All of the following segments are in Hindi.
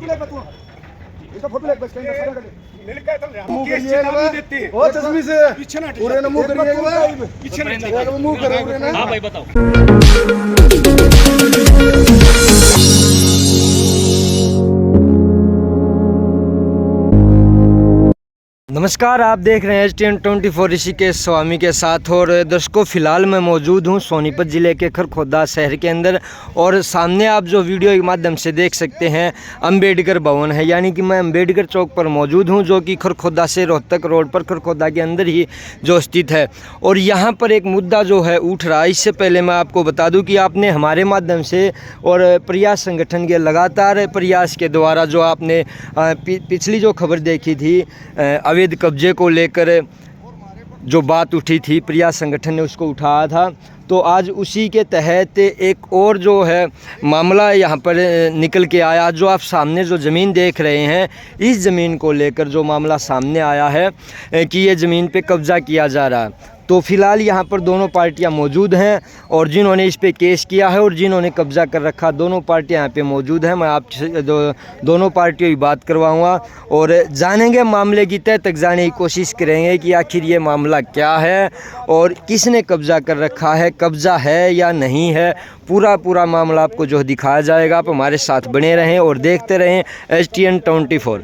हाँ भाई बताओ। नमस्कार, आप देख रहे हैं STN24 ऋषिकेश स्वामी के साथ। और दर्शकों, फ़िलहाल मैं मौजूद हूं सोनीपत ज़िले के खरखोदा शहर के अंदर। और सामने आप जो वीडियो के माध्यम से देख सकते हैं अंबेडकर भवन है, यानी कि मैं अंबेडकर चौक पर मौजूद हूं, जो कि खरखोदा से रोहतक रोड पर खरखोदा के अंदर ही जो स्थित है। और यहां पर एक मुद्दा जो है उठ रहा है। इससे पहले मैं आपको बता दूँ कि आपने हमारे माध्यम से और प्रयास संगठन के लगातार प्रयास के द्वारा जो आपने पिछली जो खबर देखी थी अवैध कब्जे को लेकर जो बात उठी थी, प्रयास संगठन ने उसको उठाया था। तो आज उसी के तहत एक और जो है मामला यहाँ पर निकल के आया। जो आप सामने जो ज़मीन देख रहे हैं, इस ज़मीन को लेकर जो मामला सामने आया है कि ये ज़मीन पे कब्ज़ा किया जा रहा है। तो फ़िलहाल यहाँ पर दोनों पार्टियाँ मौजूद हैं और जिन्होंने इस पे केस किया है और जिन्होंने कब्ज़ा कर रखा, दोनों पार्टियाँ यहाँ पे मौजूद हैं। मैं आपसे दोनों पार्टियों की बात करवाऊँगा और जानेंगे, मामले की तह तक जाने की कोशिश करेंगे कि आखिर ये मामला क्या है और किसने कब्ज़ा कर रखा है, कब्ज़ा है या नहीं है। पूरा मामला आपको जो दिखाया जाएगा। आप हमारे साथ बने रहें और देखते रहें STN24।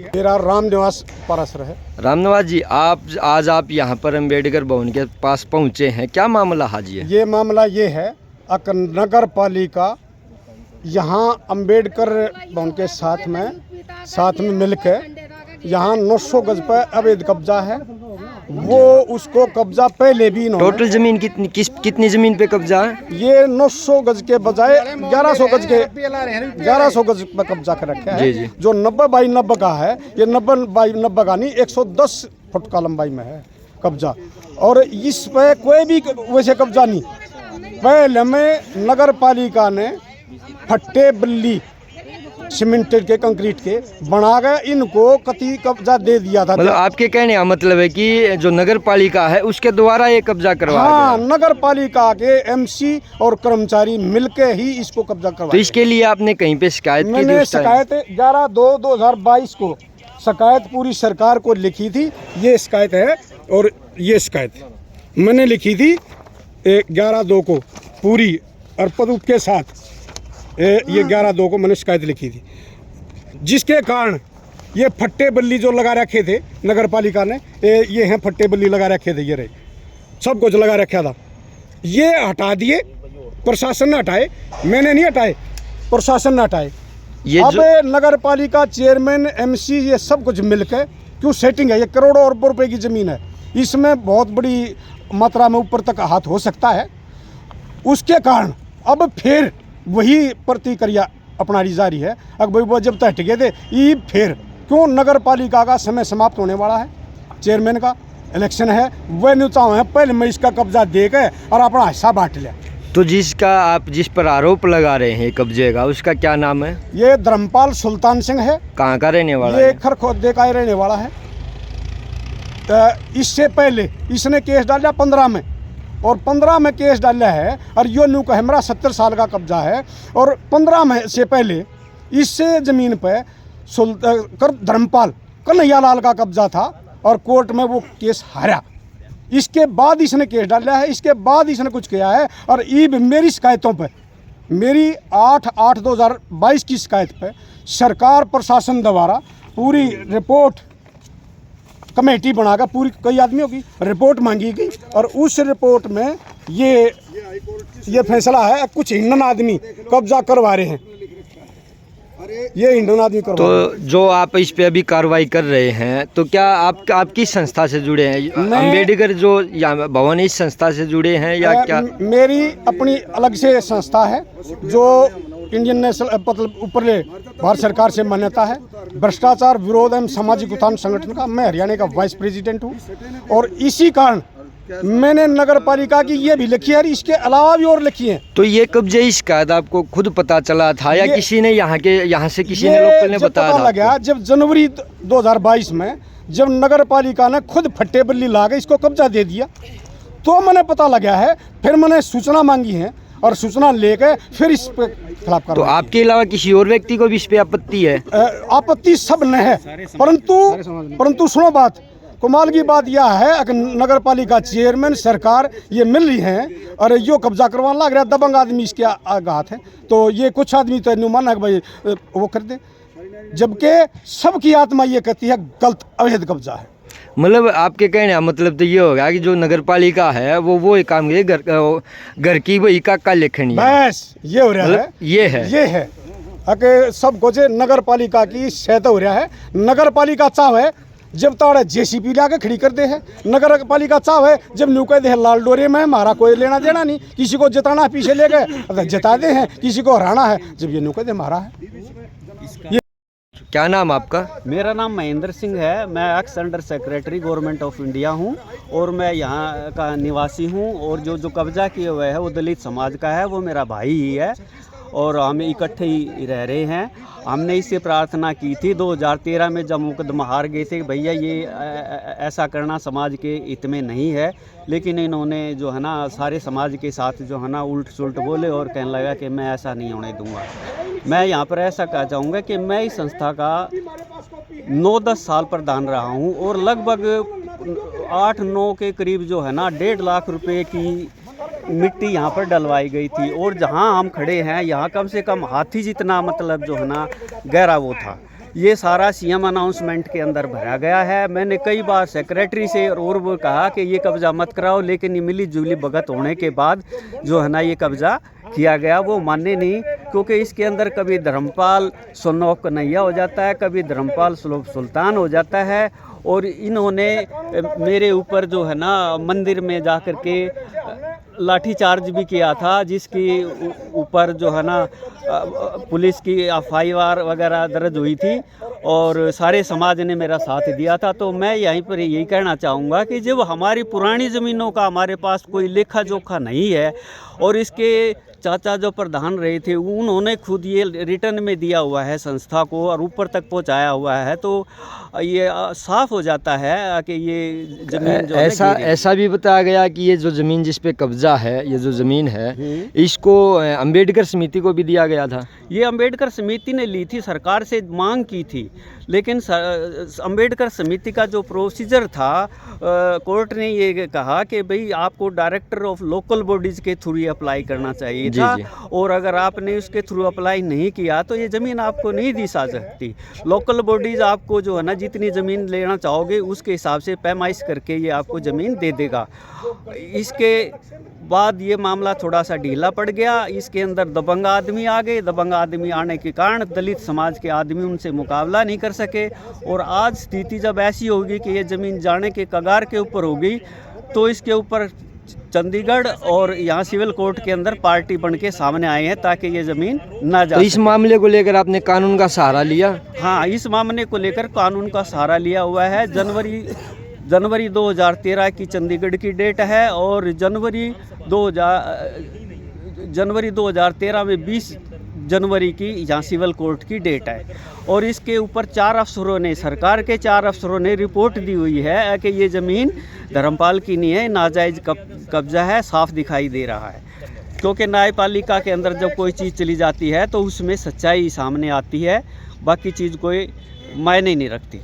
मेरा रामनिवास पारासर है। रामनिवास जी, आज आप यहाँ पर अंबेडकर भवन के पास पहुँचे हैं, क्या मामला हाजी है? ये मामला ये है, नगर पालिका यहाँ अंबेडकर भवन के साथ में मिलकर यहाँ 900 गज पर अवैध कब्जा है। वो उसको कब्जा पहले भी इन्होंने, टोटल जमीन कितनी जमीन पे कब्जा है? ये 900 गज के बजाय 1100 गज पर कब्जा कर रखा है। जी। जो 90 बाई 90 का है, ये 90 बाई 90 का नहीं, 110 फुट का लंबाई में है कब्जा। और इस पे कोई भी वैसे कब्जा नहीं। पहले में नगर पालिका ने फट्टे बल्ली सीमेंटेड के कंक्रीट के बना गए, इनको कती कब्जा दे दिया था। मतलब आपके कहने का मतलब है कि जो नगर पालिका है उसके द्वारा ये कब्जा करवाया गया। हाँ, नगर पालिका के MC और कर्मचारी मिलके ही इसको कब्जा करवाया। तो इसके लिए आपने कहीं पे शिकायत की थी? मैंने शिकायत 11/2/2022 को शिकायत पूरी सरकार को लिखी थी। ये शिकायत है और ये शिकायत मैंने लिखी थी 11/2 को पूरी और प्रूफ के साथ। ये 11/2 को मैंने शिकायत लिखी थी, जिसके कारण ये फट्टे बल्ली जो लगा रखे थे नगर पालिका ने, ये हैं फट्टे बल्ली लगा रखे थे, ये रहे सब कुछ लगा रखा था। ये हटा दिए, प्रशासन ने हटाए, मैंने नहीं हटाए, प्रशासन ने हटाए। अब नगर पालिका चेयरमैन MC ये सब कुछ मिलकर क्यों सेटिंग है। ये करोड़ों अरबों रुपए की ज़मीन है, इसमें बहुत बड़ी मात्रा में ऊपर तक हाथ हो सकता है। उसके कारण अब फिर वही प्रतिक्रिया अपनानी जारी है। अब वो जब तक हट गए थे, ये फिर क्यों नगर पालिका का समय समाप्त होने वाला है, चेयरमैन का इलेक्शन है, वह नुचाओ है पहले मैं इसका कब्जा दे के और अपना हिस्सा बांट लिया। तो जिस पर आरोप लगा रहे हैं कब्जे का, उसका क्या नाम है? ये धर्मपाल सुल्तान सिंह है। कहाँ का रहने वाला ये खरखोदे का रहने वाला है। तो इससे पहले इसने केस डाला 15 में, और 15 में केस डाला है और यो न्यू का हमारा 70 साल का कब्जा है। और 15 में से पहले इससे ज़मीन पे धर्मपाल कन्हैयालाल का कब्जा था और कोर्ट में वो केस हारा। इसके बाद इसने केस डाला है, इसके बाद इसने कुछ किया है। और ये मेरी शिकायतों पे, मेरी 8/8/2022 की शिकायत पे सरकार प्रशासन द्वारा पूरी रिपोर्ट कमेटी बनाकर पूरी कई आदमियों की रिपोर्ट मांगी गई और उस रिपोर्ट में ये फैसला है कुछ हिंडन आदमी कब्जा करवा रहे हैं। ये हिंडन आदमी करवा। तो जो आप इस पे अभी कार्रवाई कर रहे हैं, तो क्या आप किस संस्था से जुड़े हैं? अंबेडकर जो भवन इस संस्था से जुड़े हैं या क्या? मेरी अपनी अलग से संस्था है जो इंडियन नेशनल मतलब ऊपरले भारत सरकार से मान्यता है, भ्रष्टाचार विरोध एवं सामाजिक उत्थान संगठन का। मैं हरियाणा का वाइस प्रेसिडेंट हूँ और इसी कारण मैंने नगर पालिका की ये भी लिखी है, इसके अलावा भी और लिखी है। तो ये कब्जे की शिकायत आपको खुद पता चला था या किसी ने यहाँ से किसी ने लोकल ने बताया था? लगा जब जनवरी 2022 में जब नगर पालिका ने खुद फट्टे बल्ली ला के इसको कब्जा दे दिया, तो मैंने पता लगा है। फिर मैंने सूचना मांगी है और सूचना लेके फिर इस पे खिलाफ तो कार्रवाई आपके अलावा किसी और व्यक्ति को भी इस पे आपत्ति है? आपत्ति सब न है, परंतु सुनो बात, कमाल की बात यह है कि नगर पालिका चेयरमैन सरकार ये मिल रही हैं और यो कब्जा करवाने लग रहा है, दबंग आदमी इसके आघात है। तो ये कुछ आदमी तो नुमान है कि भाई वो कर दे, जबकि सबकी आत्मा ये कहती है गलत अवैध कब्जा है। मतलब आपके कहने का मतलब तो ये होगा कि जो नगर पालिका है वो एक काम घर की वही का लेखनी है, बस ये हो रहा है, मतलब ये है कि सब कुछ नगर पालिका की सहायता हो रहा है। नगर पालिका चाहे जब ताड़े जेसीपी लाके खड़ी कर दे है, नगर पालिका चाहे जब न्यू कह दे है लाल डोरे में हमारा कोई लेना देना नहीं, किसी को जिताना है पीछे ले गए जिता दे हैं, किसी को हराना है जब ये न्यू कह दे हमारा है। क्या नाम आपका? मेरा नाम महेंद्र सिंह है। मैं x under secretary government of India हूं और मैं यहां का निवासी हूं। और जो कब्जा किए हुए है वो दलित समाज का है, वो मेरा भाई ही है और हम इकट्ठे ही रह रहे हैं। हमने इससे प्रार्थना की थी 2013 में जब मुकदमा हार गए थे, भैया ये ऐसा करना समाज के हित में नहीं है, लेकिन इन्होंने जो है ना सारे समाज के साथ जो है ना उल्ट सुलट बोले और कहने लगा कि मैं ऐसा नहीं होने दूंगा। मैं यहाँ पर ऐसा कहना चाहूँगा कि मैं इस संस्था का 9-10 साल प्रधान रहा हूँ और लगभग 8-9 के करीब जो है ना 1.5 लाख रुपए की मिट्टी यहाँ पर डलवाई गई थी। और जहाँ हम खड़े हैं यहाँ कम से कम हाथी जितना मतलब जो है ना गहरा वो था। ये सारा सीएम अनाउंसमेंट के अंदर भरा गया है। मैंने कई बार सेक्रेटरी से और वो कहा कि ये कब्ज़ा मत कराओ, लेकिन ये मिली जुली भगत होने के बाद जो है ना ये कब्ज़ा किया गया, वो माने नहीं, क्योंकि इसके अंदर कभी धर्मपाल सोनौफ कन्हैया हो जाता है, कभी धर्मपाल सुल्तान हो जाता है। और इन्होंने मेरे ऊपर जो है ना मंदिर में जा कर के लाठीचार्ज भी किया था, जिसकी ऊपर जो है ना पुलिस की एफआईआर वगैरह दर्ज हुई थी और सारे समाज ने मेरा साथ दिया था। तो मैं यहीं पर यही कहना चाहूँगा कि जब हमारी पुरानी ज़मीनों का हमारे पास कोई लेखा जोखा नहीं है और इसके चाचा जो प्रधान रहे थे उन्होंने खुद ये रिटर्न में दिया हुआ है संस्था को और ऊपर तक पहुंचाया हुआ है, तो ये साफ हो जाता है कि ये जमीन जो ऐसा भी बताया गया कि ये जो ज़मीन जिस पे कब्जा है, ये जो ज़मीन है इसको अंबेडकर समिति को भी दिया गया था। ये अंबेडकर समिति ने ली थी, सरकार से मांग की थी, लेकिन अंबेडकर समिति का जो प्रोसीजर था कोर्ट ने ये कहा कि भाई आपको डायरेक्टर ऑफ लोकल बॉडीज़ के थ्रू ही अप्लाई करना चाहिए था। और अगर आपने उसके थ्रू अप्लाई नहीं किया तो ये ज़मीन आपको नहीं दी जा सकती। लोकल बॉडीज़ आपको जो है ना जितनी ज़मीन लेना चाहोगे उसके हिसाब से पैमाइश करके ये आपको ज़मीन दे देगा। इसके बाद ये मामला थोड़ा सा ढीला पड़ गया, इसके अंदर दबंग आदमी आ गए। दबंग आदमी आने के कारण दलित समाज के आदमी उनसे मुकाबला नहीं कर सके और आज स्थिति जब ऐसी होगी कि ये ज़मीन जाने के कगार के ऊपर होगी तो इसके ऊपर चंडीगढ़ और यहाँ सिविल कोर्ट के अंदर पार्टी बन के सामने आए हैं ताकि ये ज़मीन ना जा। तो इस मामले को लेकर आपने कानून का सहारा लिया? हाँ, इस मामले को लेकर कानून का सहारा लिया हुआ है। जनवरी 2013 की चंडीगढ़ की डेट है और जनवरी 2013 में 20 जनवरी की यहाँ सिविल कोर्ट की डेट है और इसके ऊपर 4 अफसरों ने, सरकार के 4 अफसरों ने रिपोर्ट दी हुई है कि ये ज़मीन धर्मपाल की नहीं है, नाजायज़ कब्जा है, साफ दिखाई दे रहा है। क्योंकि न्यायपालिका के अंदर जब कोई चीज़ चली जाती है तो उसमें सच्चाई सामने आती है, बाकी चीज़ कोई मायने नहीं रखती।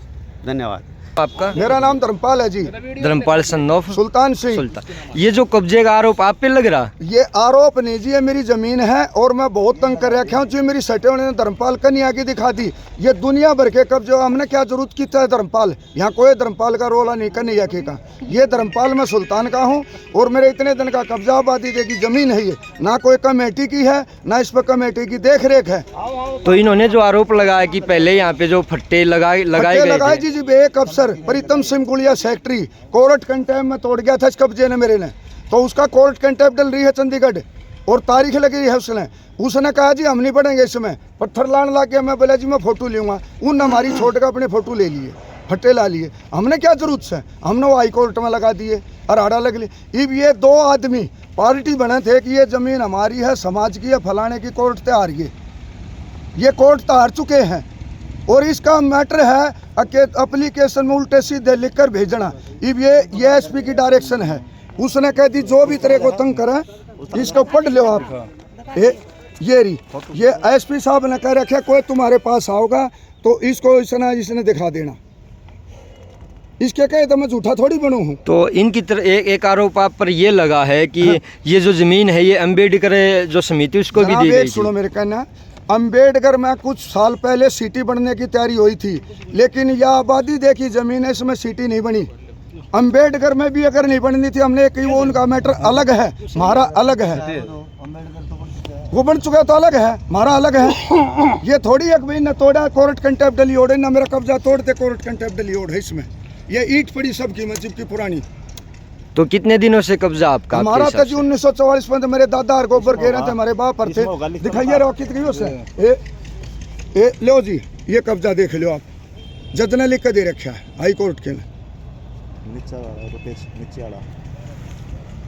धन्यवाद। आपका? मेरा नाम धर्मपाल है जी। धर्मपाल सन्नौफ सुल्तान सिंह। सुल्तान। ये जो कब्जे का आरोप आप पे लग रहा? ये आरोप नहीं जी, ये मेरी जमीन है और मैं बहुत तंग कर रखा हूँ। जो मेरी सटे ने धर्मपाल कन्या की दिखा दी, ये दुनिया भर के कब्जे, हमने क्या जरूरत की था धर्मपाल, यहाँ कोई धर्मपाल का रोला नहीं कन्या के का। ये धर्मपाल मैं सुल्तान का हूँ और मेरे इतने दिन का कब्जा आबादी की जमीन है, ये ना कोई कमेटी की है ना इस पर कमेटी की देख रेख है। तो इन्होंने जो आरोप लगाया कि पहले यहाँ पे जो फट्टे लगाए गए जी एक अफसर प्रीतम सिंह गुड़िया सेक्रेटरी कोर्ट कंटेम्प में तोड़ गया था इस कब्जे ने मेरे ने, तो उसका कोर्ट कंटेम्प डल रही है चंडीगढ़ और तारीख लगी है उसने कहा जी हम नहीं पढ़ेंगे इसमें, पत्थर लाने ला के मैं बोला जी मैं फोटो लूँगा, उन हमारी छोड़ कर अपने फोटो ले लिए, फट्टे ला लिए। हमने क्या जरूरत से, हमने वो हाई कोर्ट में लगा दिए और आड़ा लग ली। अब ये 2 आदमी पार्टी बने थे कि ये ज़मीन हमारी है, समाज की है, फलाने की, कोर्ट से हार गए, ये कोर्ट तो हार चुके हैं और इसका मैटर है एप्लीकेशन में उल्टे सीधे लिख कर भेजना। अब ये एसपी की डायरेक्शन है, उसने कह दी जो भी तरह को तंग करे इसको पढ़ लो आप। ये एसपी साहब ने कह रखा कोई तुम्हारे पास आओगा तो इसको इसने दिखा देना। इसके कहे तो मैं झूठा थोड़ी बनू हूँ। तो इनकी तरह एक आरोप आप पर ये लगा है कि ये जो जमीन है ये अम्बेडकर जो समिति उसको भी दी गई थी। सुनो मेरे कहना, अम्बेडकर में कुछ साल पहले सिटी बनने की तैयारी हुई थी, लेकिन यह आबादी देखी जमीन है, इसमें सिटी नहीं बनी। अम्बेडकर में भी अगर नहीं बननी थी हमने कि वो उनका मैटर अलग है, हमारा अलग है। वो बन चुका तो अलग है, हमारा अलग है। ये थोड़ी एक भाई न तोड़ा कोर्ट कंटेम्प्ट लियोड है, न मेरा कब्जा तोड़ते कोर्ट कंटेम्प्ट लियोड है। इसमें ये ईट पड़ी सबकी मस्जिद की पुरानी। तो कितने दिनों से कब्जा आपका? हमारा तो जी 1944 में मेरे दादा और गोबर कह रहे थे, हमारे बाप पर थे। दिखाइए रॉकेट गई उससे। ए लो जी, ये कब्जा देख लो आप, जज ने लिख के दे रखा है हाई कोर्ट के ने।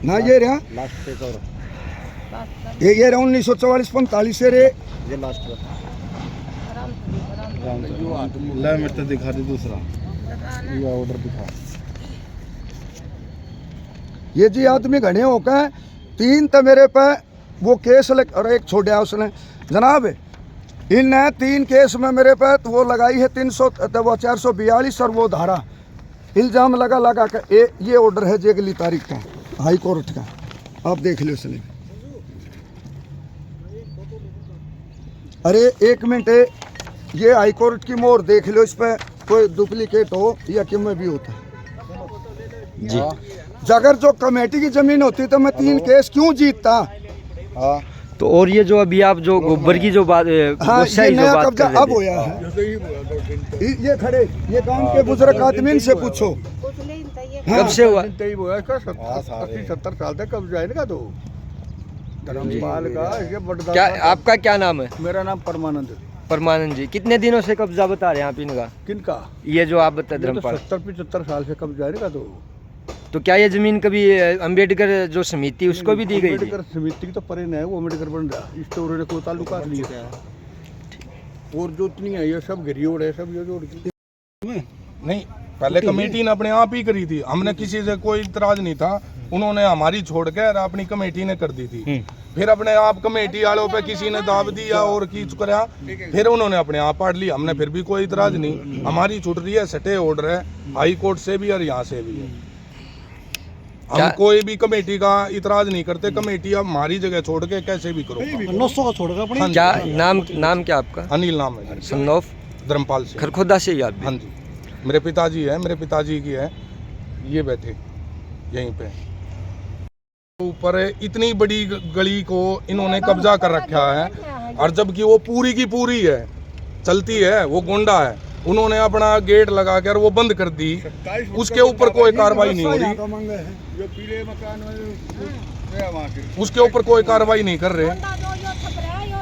ना ये रहा ये रहा 1944-45 से रे। ये लास्ट दिखा दे दूसरा ये ऑर्डर दिखा। ये जी आदमी घने होकर 3 तो मेरे पे वो केस और एक छोड़ा उसने जनाब। इन 3 केस में मेरे पे वो लगाई है 300 वो 442 और वो धारा इल्ज़ाम लगा कर ये ऑर्डर है जी अगली तारीख का हाई कोर्ट का, आप देख लो उसने। अरे एक मिनट, ये हाई कोर्ट की मोहर देख लो, इस पर कोई डुप्लीकेट हो या कि में भी होता है जी। अगर जो कमेटी की जमीन होती तो मैं 3 केस क्यों जीतता। हाँ तो और ये जो अभी आप जो गोबर की जो बात हाँ, ये नया बात कब्जा कर रहे अब थे। होया है। ये खड़े ये गांव के बुजुर्ग आदमी से पूछो कब से हुआ? 70 साल तक कब्जा है इनका। तो धर्मपाल का ये बड़ा क्या आपका क्या नाम है? मेरा नाम परमानंद। परमानंद जी, कितने दिनों से कब्जा बता रहे हैं आप इनका? किनका? ये जो आप बता धर्मपाल, 70-75 साल से कब्जा है इनका। तो क्या ये जमीन कभी अम्बेडकर जो समिति उसको भी दी गई थी? अम्बेडकर समिति की तो परे है, वो अम्बेडकर बन रहा, इससे उन्होंने कोई ताल्लुकात नहीं है। और जो इतनी है ये सब घरियोड़ है, सब ये जोड़ की नहीं। पहले कमेटी ने अपने आप ही करी थी, हमने किसी से कोई इतराज नहीं था। उन्होंने हमारी छोड़ के अपनी कमेटी ने कर दी थी। फिर अपने आप कमेटी वालों पे किसी ने दाब दिया और की करा, फिर उन्होंने अपने आप पाड़ लिया। हमने फिर भी कोई इतराज नहीं, हमारी छूट रही है, सटे ऑर्डर है हाई कोर्ट से भी और यहाँ से भी है। हम कोई भी कमेटी का इतराज नहीं करते। कमेटी अब हमारी जगह छोड़ के कैसे भी करो। 900 का छोड़ेगा अपनी। क्या नाम क्या आपका? अनिल नाम है, सन ऑफ धर्मपाल से। खरखोदा से ही आप भी? हाँ जी, मेरे पिताजी है, मेरे पिताजी की है, ये बैठे यहीं पे। ऊपर इतनी बड़ी गली को इन्होंने कब्जा कर रखा है, और जबकि वो पूरी की पूरी है, चलती है, वो गोंडा है। उन्होंने अपना गेट लगा कर वो बंद कर दी, उसके ऊपर कोई कार्रवाई नहीं हो रही, उसके ऊपर कोई कार्रवाई नहीं कर रहे।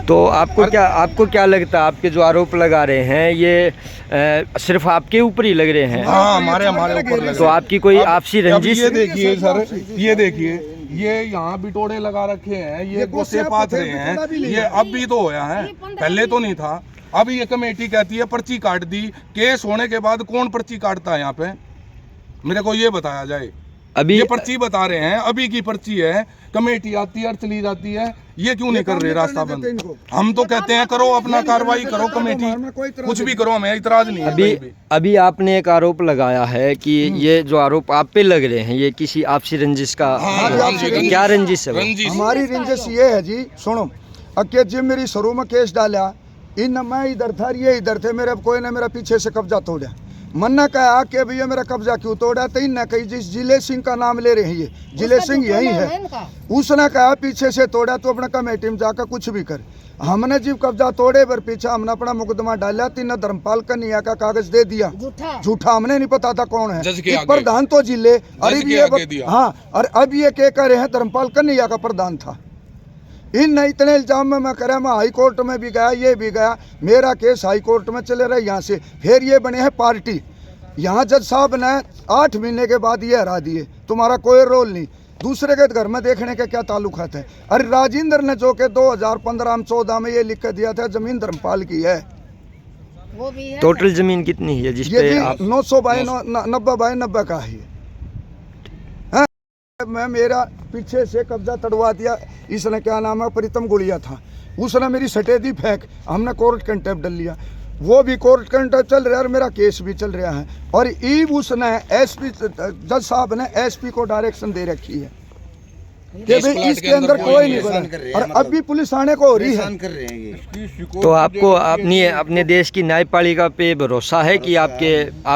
तो आपको क्या लगता है, आपके जो आरोप लगा रहे हैं ये सिर्फ आपके ऊपर ही लग रहे हैं? हाँ, हमारे ऊपर लगे। तो आपकी कोई आपसी रंजिश? ये देखिए सर, ये देखिए, ये यहाँ बिटोड़े लगा रखे हैं, ये गोसे पात रहे हैं, ये अब भी तो होया है, पहले तो नहीं था। अब ये कमेटी कहती है पर्ची काट दी, केस होने के बाद कौन पर्ची काटता है यहाँ पे? मेरे को ये बताया जाए। अभी ये पर्ची बता रहे हैं, अभी की पर्ची है, कमेटी आती है और चली जाती है, ये क्यों नहीं कर रहे रास्ता बंद? हम तो कहते हैं करो, अपना कार्रवाई करो, कमेटी कुछ भी करो, हमें इतराज नहीं है। अभी आपने एक आरोप लगाया है कि ये जो आरोप आप पे लग रहे हैं ये किसी आपसी रंजिश का। क्या रंजिश है? हमारी रंजिश ये है जी, सुनो, अके जी मेरी शुरू में केस डाला, इन मैं इधर था, ये इधर थे, मेरे कोई ने मेरा पीछे से कब्जा तोड़ा। मन्ना कहा कि भैया मेरा कब्जा क्यों तोड़ा, तो इन कही जिस जिले सिंह का नाम ले रहे हैं, ये जिले सिंह यही है, उसने कहा पीछे से तोड़ा तो अपना कमेटी में जाकर कुछ भी कर। हमने जीव कब्जा तोड़े पर पीछे हमने अपना मुकदमा डाला, तीन धर्मपाल कन्हैया का कागज दे दिया झूठा, हमने नहीं पता था कौन है प्रधान, तो जिले हाँ, और अब ये क्या कर रहे हैं, धर्मपाल कन्हैया का प्रधान था। इन इतने इल्जाम में मैं करा, मैं हाई कोर्ट में भी गया, ये भी गया, मेरा केस हाई कोर्ट में चले रहे यहाँ से। फिर ये बने हैं पार्टी, यहाँ जज साहब ने 8 महीने के बाद ये हरा दिए, तुम्हारा कोई रोल नहीं, दूसरे के घर में देखने का क्या ताल्लुकात है। अरे राजेंद्र ने जो के 2015-14 में ये लिख कर दिया था जमीन धर्मपाल की है। वो भी है। टोटल जमीन कितनी है जिस पे आप? 900 बाय 90 बाय 90 का है। मैं मेरा पीछे से कब्जा तड़वा दिया, इसने क्या नाम है प्रीतम गुड़िया था, उसने मेरी सटे दी फेंक, हमने कोर्ट कंटेम्प्ट डल लिया, वो भी कोर्ट कंटेम्प्ट चल रहा है और मेरा केस भी चल रहा है। और ई उसने एसपी जज साहब ने एसपी को डायरेक्शन दे रखी है कि भाई इसके अंदर कोई नहीं बना, और अब भी पुलिस आने को हो रही है। तो आपको अपने देश की न्यायपालिका पे भरोसा है कि आप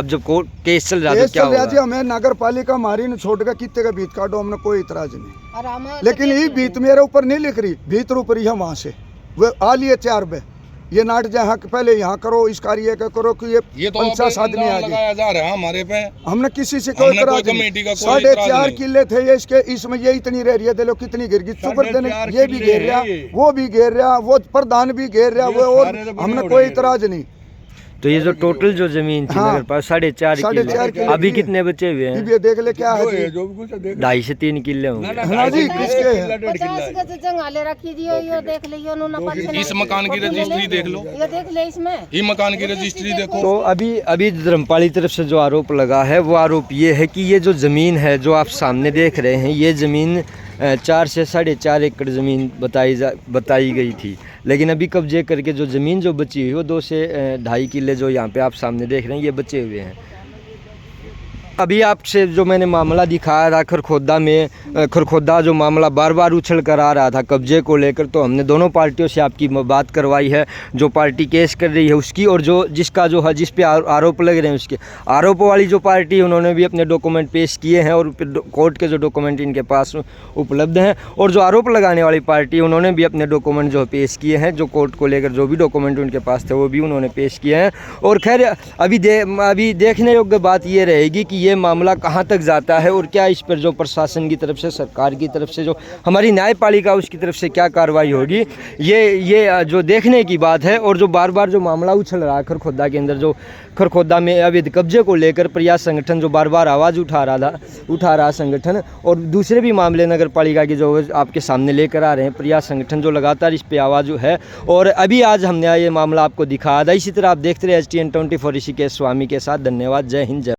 जब कोर्ट केस चल रहा था क्या जी होगा? हमें नगर पालिका हमारी ने छोड़ के कितने का भीत काटो, हमने कोई इतराज नहीं, लेकिन ये भीत मेरे ऊपर नहीं लिख रही, भीतर ऊपर ही है वहाँ से वो आ लिए 4 बे ये नाट जहाँ पहले यहाँ करो इस कार्य का करो कि ये तो 50 आदमी आ लगाया जा रहा है हमारे पे। हमने किसी से कोई इतराज नहीं, 4.5 किले थे ये इसके, इसमें ये इतनी रह रही है, देखो कितनी गिर गई, सुपर दिन ये भी घेर रहा, वो भी घेर रहा, वो प्रधान भी घेर रहा, वो और हमने कोई इतराज नहीं। तो ये जो टोटल जो जमीन थी हाँ, नगर पास 4.5 किले, अभी कितने बचे हुए हैं? ये देख ले क्या है जी, 2.5 से 3 किले होंगे। हाँ जी किसके हैं? 50 गज जंगाले रखी दियो, यो देख लियो नुना पाछे इस मकान की रजिस्ट्री देख लो, ये देख ले इसमें, ये मकान की रजिस्ट्री देखो। तो अभी धर्मपाली तरफ से जो आरोप लगा है वो आरोप ये है कि ये जो ज़मीन है जो आप सामने देख रहे हैं, ये ज़मीन 4 से 4.5 एकड़ ज़मीन बताई गई थी, लेकिन अभी कब्जे करके जो ज़मीन जो बची हुई है वो 2 से 2.5 किले जो यहाँ पे आप सामने देख रहे हैं ये बचे हुए हैं। अभी आपसे जो मैंने मामला दिखाया था खरखोदा जो मामला बार बार उछल कर आ रहा था कब्जे को लेकर, तो हमने दोनों पार्टियों से आपकी बात करवाई है, जो पार्टी केस कर रही है उसकी और जिस पे आरोप लग रहे हैं उसके। आरोप वाली जो पार्टी उन्होंने भी अपने डॉक्यूमेंट पेश किए हैं और कोर्ट के जो डॉक्यूमेंट इनके पास उपलब्ध हैं, और जो आरोप लगाने वाली पार्टी उन्होंने भी अपने डॉक्यूमेंट जो पेश किए हैं, जो कोर्ट को लेकर जो भी डॉक्यूमेंट उनके पास थे वो भी उन्होंने पेश किए हैं। और खैर अभी देखने योग्य बात ये रहेगी कि ये मामला कहाँ तक जाता है और क्या इस पर जो प्रशासन की तरफ से, सरकार की तरफ से, जो हमारी न्यायपालिका उसकी तरफ से क्या कार्रवाई होगी, ये जो देखने की बात है। और जो बार बार जो मामला उछल रहा है खरखोदा के अंदर, जो खरखोदा में अवैध कब्जे को लेकर प्रयास संगठन जो बार बार आवाज़ उठा रहा संगठन, और दूसरे भी मामले नगर पालिका के जो आपके सामने लेकर आ रहे हैं प्रयास संगठन, जो लगातार इस पे आवाज़ है। और अभी आज हमने ये मामला आपको दिखाया था। इसी तरह आप देखते रहे STN 24 ऋषिकेश स्वामी के साथ। धन्यवाद। जय हिंद, जय